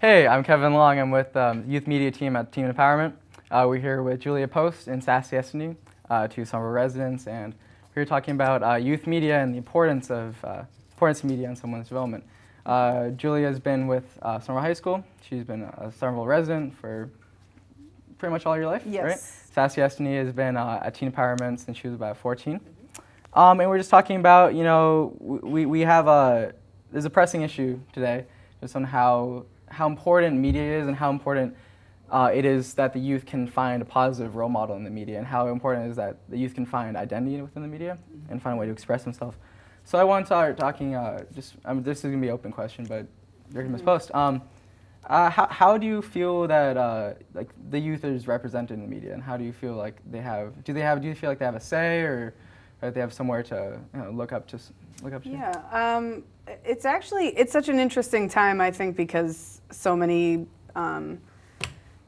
Hey, I'm Kevin Long. I'm with Youth Media Team at Team Empowerment. We're here with Julia Post and Sassy Estany, two Somerville residents, and we're talking about youth media and the importance of media in someone's development. Julia has been with Somerville High School. She's been a Somerville resident for pretty much all your life, yes. Right? Sassy Estany has been at Teen Empowerment since she was about 14. And we're just talking about, we have there's a pressing issue today, just on how important media is and how important it is that the youth can find a positive role model in the media, and how important it is that the youth can find identity within the media and find a way to express themselves. So I want to start talking, this is going to be an open question, but you're Ms. Post. How do you feel that like the youth is represented in the media, and how do you feel like do you feel like they have a say, or they have somewhere to look up to? Yeah, it's such an interesting time, I think, because so many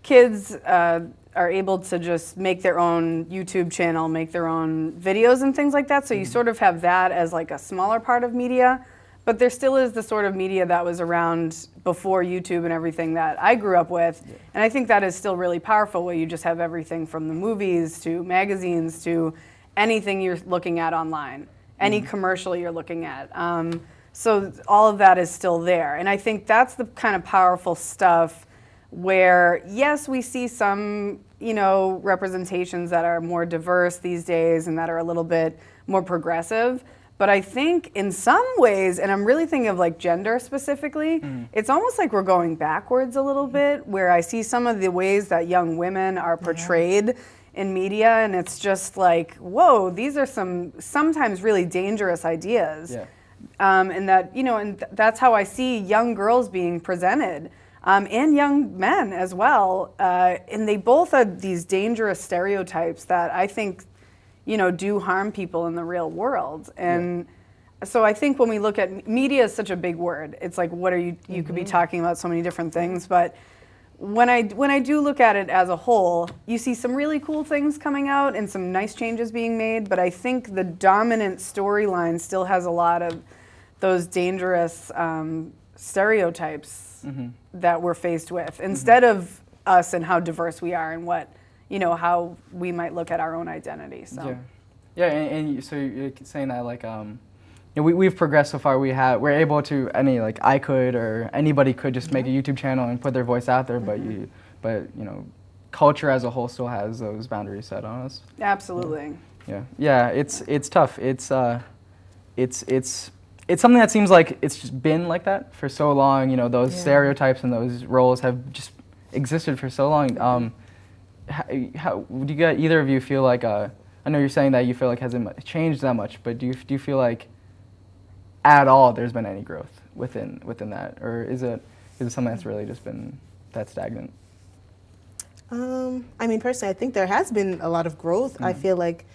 kids are able to just make their own YouTube channel, make their own videos and things like that. So you sort of have that as like a smaller part of media, but there still is the sort of media that was around before YouTube and everything that I grew up with. Yeah. And I think that is still really powerful, where you just have everything from the movies to magazines to anything you're looking at online, any commercial you're looking at. So all of that is still there. And I think that's the kind of powerful stuff where, yes, we see some, representations that are more diverse these days and that are a little bit more progressive. But I think in some ways, and I'm really thinking of like gender specifically, it's almost like we're going backwards a little bit, where I see some of the ways that young women are portrayed in media, and it's just like, whoa, these are sometimes really dangerous ideas. Yeah. And that, and that's how I see young girls being presented, and young men as well. And they both are these dangerous stereotypes that I think, do harm people in the real world. And so I think when we look at media, is such a big word. It's like, what are you could be talking about so many different things, but when I do look at it as a whole, you see some really cool things coming out and some nice changes being made, but I think the dominant storyline still has a lot of those dangerous stereotypes that we're faced with, instead of us and how diverse we are and what, how we might look at our own identity. So. Yeah, and so you're saying that like, we've progressed so far. We're able to I could, or anybody could just make a YouTube channel and put their voice out there, but culture as a whole still has those boundaries set on us. Absolutely. Yeah. It's tough. It's something that seems like it's just been like that for so long. Those stereotypes and those roles have just existed for so long. How do either of you feel like? I know you're saying that you feel like it hasn't changed that much, but do you feel like at all there's been any growth within that, or is it something that's really just been that stagnant? Personally, I think there has been a lot of growth. I feel like,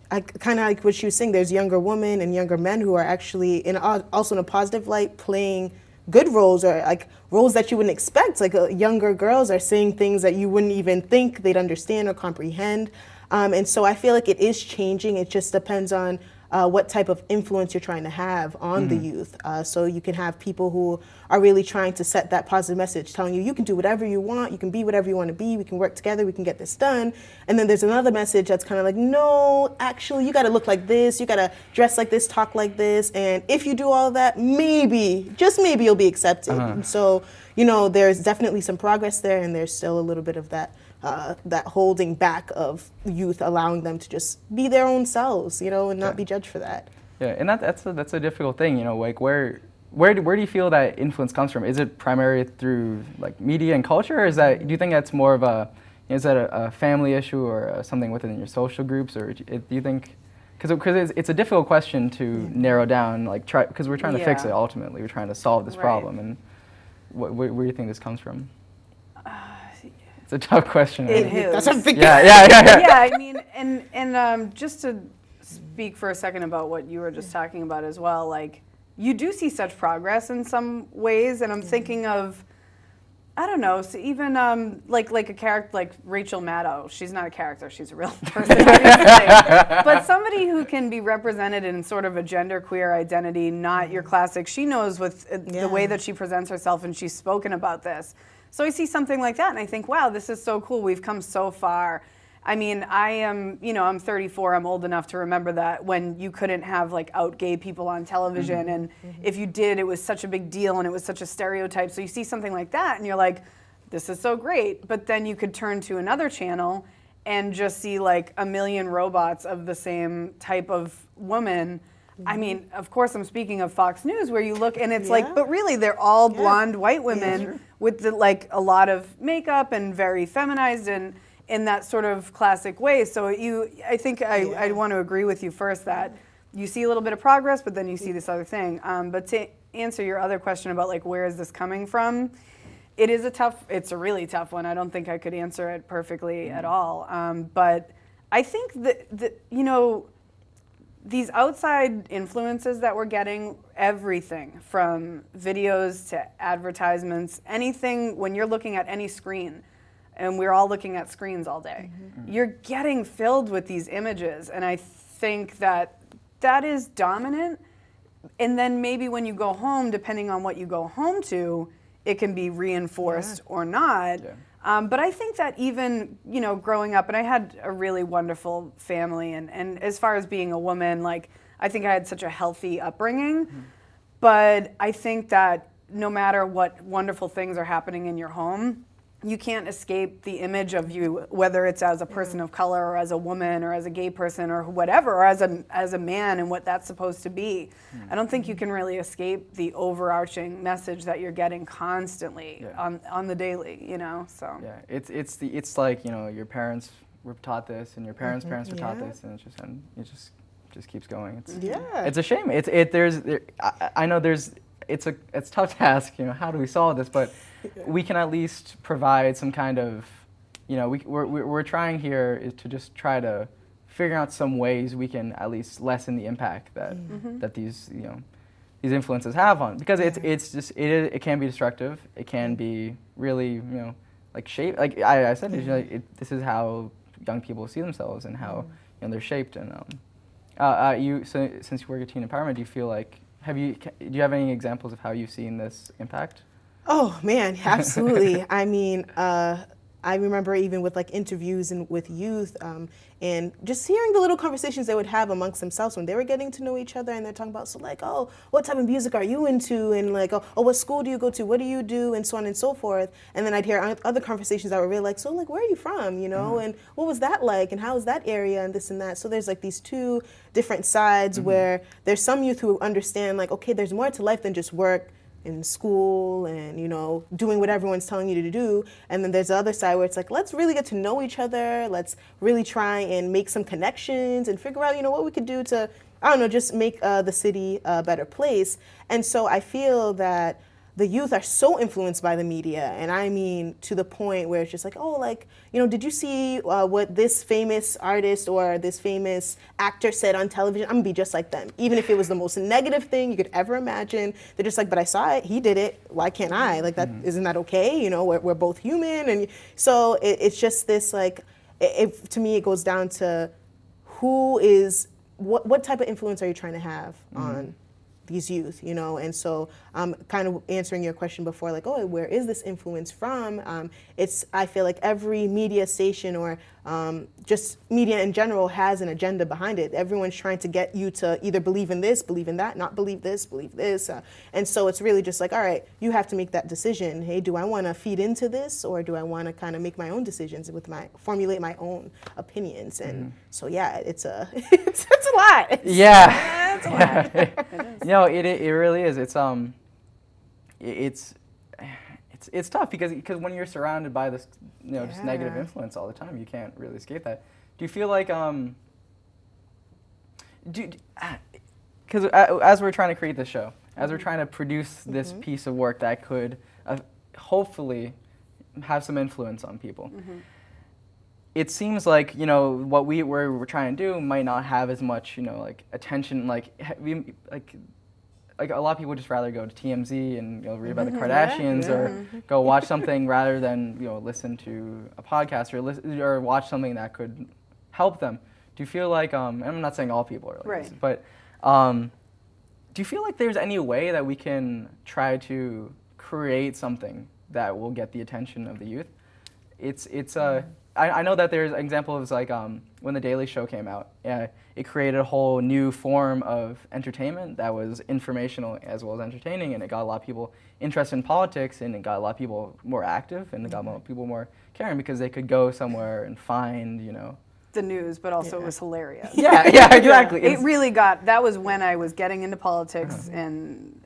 kind of like what she was saying, there's younger women and younger men who are actually also in a positive light, playing good roles, or like roles that you wouldn't expect. Like younger girls are saying things that you wouldn't even think they'd understand or comprehend. And so I feel like it is changing. It just depends on what type of influence you're trying to have on the youth. So you can have people who are really trying to set that positive message, telling you can do whatever you want, you can be whatever you want to be, we can work together, we can get this done. And then there's another message that's kind of like, no, actually, you got to look like this, you got to dress like this, talk like this, and if you do all of that, maybe, just maybe, you'll be accepted. And so, there's definitely some progress there, and there's still a little bit of that holding back of youth, allowing them to just be their own selves, and not be judged for that. Yeah, and that's a difficult thing, like where do you feel that influence comes from? Is it primarily through like media and culture, or do you think that's more of is that a family issue, or something within your social groups, or do you think, because it's a difficult question to narrow down, because we're trying to fix it ultimately, we're trying to solve this problem, and where do you think this comes from? It's a tough question. It is. That's a big Yeah, and just to speak for a second about what you were just talking about as well, like, you do see such progress in some ways, and I'm thinking of I don't know. So even like a character like Rachel Maddow, she's not a character; she's a real person. Obviously. But somebody who can be represented in sort of a genderqueer identity, not your classic. She knows with the way that she presents herself, and she's spoken about this. So I see something like that, and I think, wow, this is so cool. We've come so far. I mean, I am, I'm 34. I'm old enough to remember that when you couldn't have like out gay people on television, and if you did, it was such a big deal and it was such a stereotype. So you see something like that and you're like, this is so great. But then you could turn to another channel and just see like a million robots of the same type of woman. I mean, of course, I'm speaking of Fox News, where you look and it's like, but really, they're all blonde white women with like a lot of makeup and very feminized and in that sort of classic way. So I think I want to agree with you first that you see a little bit of progress, but then you see this other thing. But to answer your other question about like where is this coming from, it's a really tough one. I don't think I could answer it perfectly at all. But I think that these outside influences that we're getting, everything from videos to advertisements, anything, when you're looking at any screen, and we're all looking at screens all day, you're getting filled with these images. And I think that is dominant. And then maybe when you go home, depending on what you go home to, it can be reinforced or not. But I think that even, growing up, and I had a really wonderful family, and as far as being a woman, like, I think I had such a healthy upbringing. But I think that no matter what wonderful things are happening in your home, you can't escape the image of you, whether it's as a person of color or as a woman or as a gay person or whatever, or as a man and what that's supposed to be. I don't think you can really escape the overarching message that you're getting constantly on the daily, so. Yeah, it's like, your parents were taught this and your parents' parents were taught this, and it just keeps going. It's a shame. I know it's a tough task, how do we solve this, but we can at least provide some kind of, we're trying here is to just try to figure out some ways we can at least lessen the impact that these these influences have on, because it can be destructive. It can be really like shape, like I said, this is how young people see themselves and how they're shaped. And since you work at teen empowerment, do you feel like do you have any examples of how you've seen this impact? Oh man, absolutely. I mean, I remember even with like interviews and with youth, and just hearing the little conversations they would have amongst themselves when they were getting to know each other, and they're talking about, so like, oh, what type of music are you into, and like, oh, what school do you go to, what do you do, and so on and so forth. And then I'd hear other conversations that were really like, so like, where are you from, and what was that like, and how is that area, and this and that. So there's like these two different sides where there's some youth who understand like, okay, there's more to life than just work in school and doing what everyone's telling you to do. And then there's the other side where it's like, let's really get to know each other, let's really try and make some connections and figure out what we could do to, I don't know, just make the city a better place. And so I feel that the youth are so influenced by the media, and I mean to the point where it's just like, oh, like, did you see what this famous artist or this famous actor said on television? I'm gonna be just like them. Even if it was the most negative thing you could ever imagine, they're just like, but I saw it, he did it, why can't I? Like, that isn't that okay? We're both human. And so it's just this, like, to me it goes down to what type of influence are you trying to have on these youth, and so kind of answering your question before, like, oh, where is this influence from? I feel like every media station or just media in general has an agenda behind it. Everyone's trying to get you to either believe in this, believe in that, not believe this, believe this. And so it's really just like, all right, you have to make that decision. Hey, do I want to feed into this, or do I want to kind of make my own decisions formulate my own opinions? And so, yeah, it's a lot. Yeah. It's a lot. No, it really is. It's tough because when you're surrounded by this just negative influence all the time, you can't really escape that. Do you feel like because as we're trying to create this show, as we're trying to produce this piece of work that could hopefully have some influence on people, it seems like what we're trying to do might not have as much like attention, like like a lot of people would just rather go to TMZ and read about the Kardashians or go watch something rather than listen to a podcast or watch something that could help them. Do you feel like and I'm not saying all people are like this, but do you feel like there's any way that we can try to create something that will get the attention of the youth? I know that there's an example of like when The Daily Show came out. It created a whole new form of entertainment that was informational as well as entertaining, and it got a lot of people interested in politics, and it got a lot of people more active, and it got a lot of people more caring because they could go somewhere and find, the news, but also it was hilarious. Yeah, exactly. It really that was when I was getting into politics, and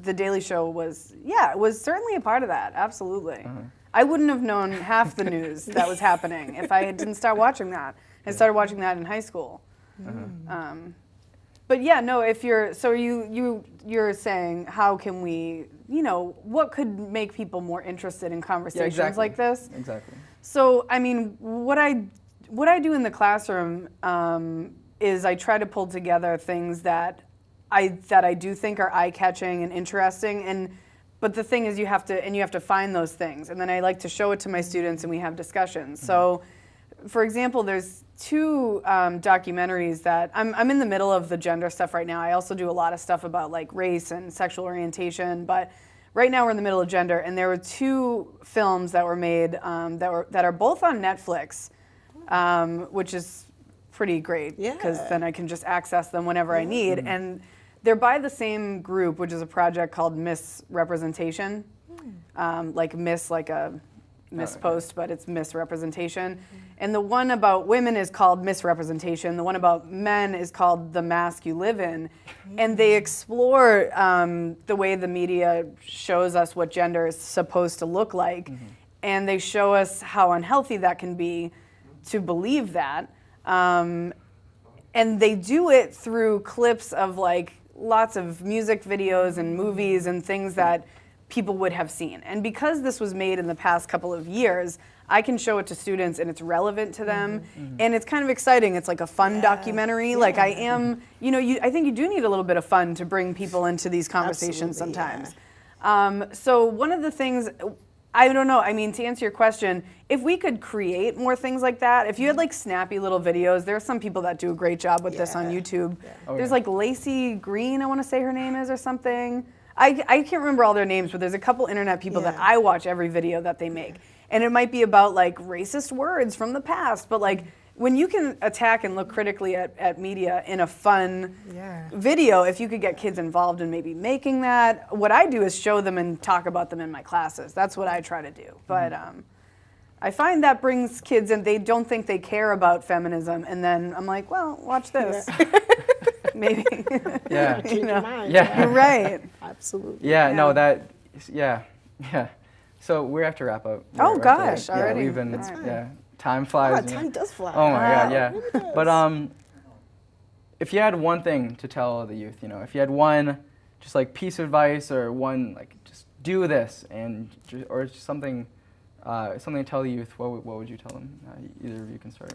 The Daily Show was, it was certainly a part of that, absolutely. I wouldn't have known half the news that was happening if I didn't start watching that. I started watching that in high school. But yeah, no, if you're saying how can we, what could make people more interested in conversations like this? Exactly. So, I mean, what I do in the classroom is I try to pull together things that I do think are eye-catching and interesting, but the thing is you have to find those things, and then I like to show it to my students and we have discussions. So, for example, there's 2 documentaries that I'm in the middle of the gender stuff right now. I also do a lot of stuff about like race and sexual orientation, but right now we're in the middle of gender, and there were 2 films that were made that are both on Netflix, which is pretty great because then I can just access them whenever I need. And they're by the same group, which is a project called Misrepresentation, like Miss, like a mispost, but it's misrepresentation. And the one about women is called Misrepresentation. The one about men is called The Mask You Live In. And they explore the way the media shows us what gender is supposed to look like. And they show us how unhealthy that can be to believe that. And they do it through clips of like lots of music videos and movies and things that people would have seen. And because this was made in the past couple of years, I can show it to students and it's relevant to them. And it's kind of exciting. It's like a fun documentary. Like I think you do need a little bit of fun to bring people into these conversations sometimes. So one of the things, I don't know, I mean, to answer your question, if we could create more things like that, if you had like snappy little videos, there are some people that do a great job with this on YouTube. There's like Lacey Green, I want to say her name is, or something. I can't remember all their names, but there's a couple internet people that I watch every video that they make. And it might be about like racist words from the past, but like when you can attack and look critically at media in a fun video, if you could get kids involved in maybe making that, what I do is show them and talk about them in my classes. That's what I try to do. But I find that brings kids in, they don't think they care about feminism, and then I'm like, well, watch this. Maybe. Yeah. Change your mind. Yeah. You're right. Absolutely. Yeah. So we have to wrap up. Oh gosh, already. We've been, time flies. Time does fly. Oh my God, yeah. It really does. But if you had one thing to tell the youth, if you had one just like piece of advice or one like just do this or just something to tell the youth, what would you tell them? Either of you can start.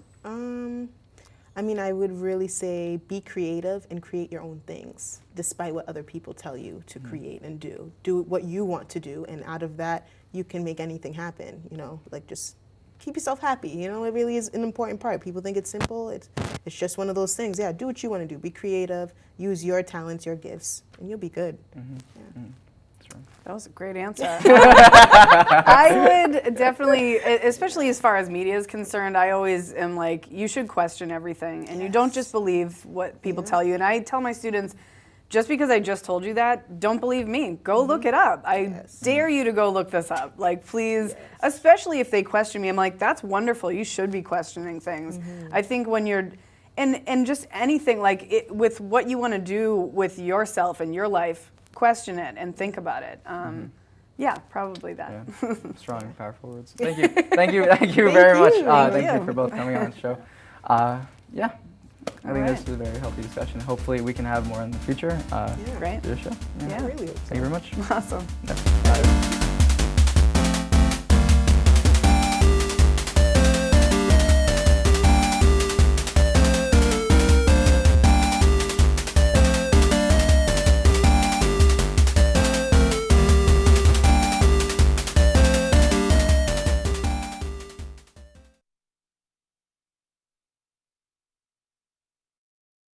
I mean, I would really say be creative and create your own things, despite what other people tell you to create and do. Do what you want to do, and out of that, you can make anything happen, like just keep yourself happy, it really is an important part. People think it's simple, it's just one of those things. Yeah, do what you want to do, be creative, use your talents, your gifts, and you'll be good. That was a great answer. I would definitely, especially as far as media is concerned, I always am like, you should question everything, and you don't just believe what people tell you. And I tell my students, just because I just told you that, don't believe me. Go look it up. I dare you to go look this up. Like, please, especially if they question me, I'm like, that's wonderful. You should be questioning things. I think when you're, and just anything, like with what you want to do with yourself and your life, question it and think about it. Yeah, probably that. Yeah. Strong, powerful words. Thank you. Thank you very much. Thank you for both coming on the show. I think this was a very healthy discussion. Hopefully we can have more in the future. Great. For the show. Yeah. Really. Thank you very much. Awesome. Yeah.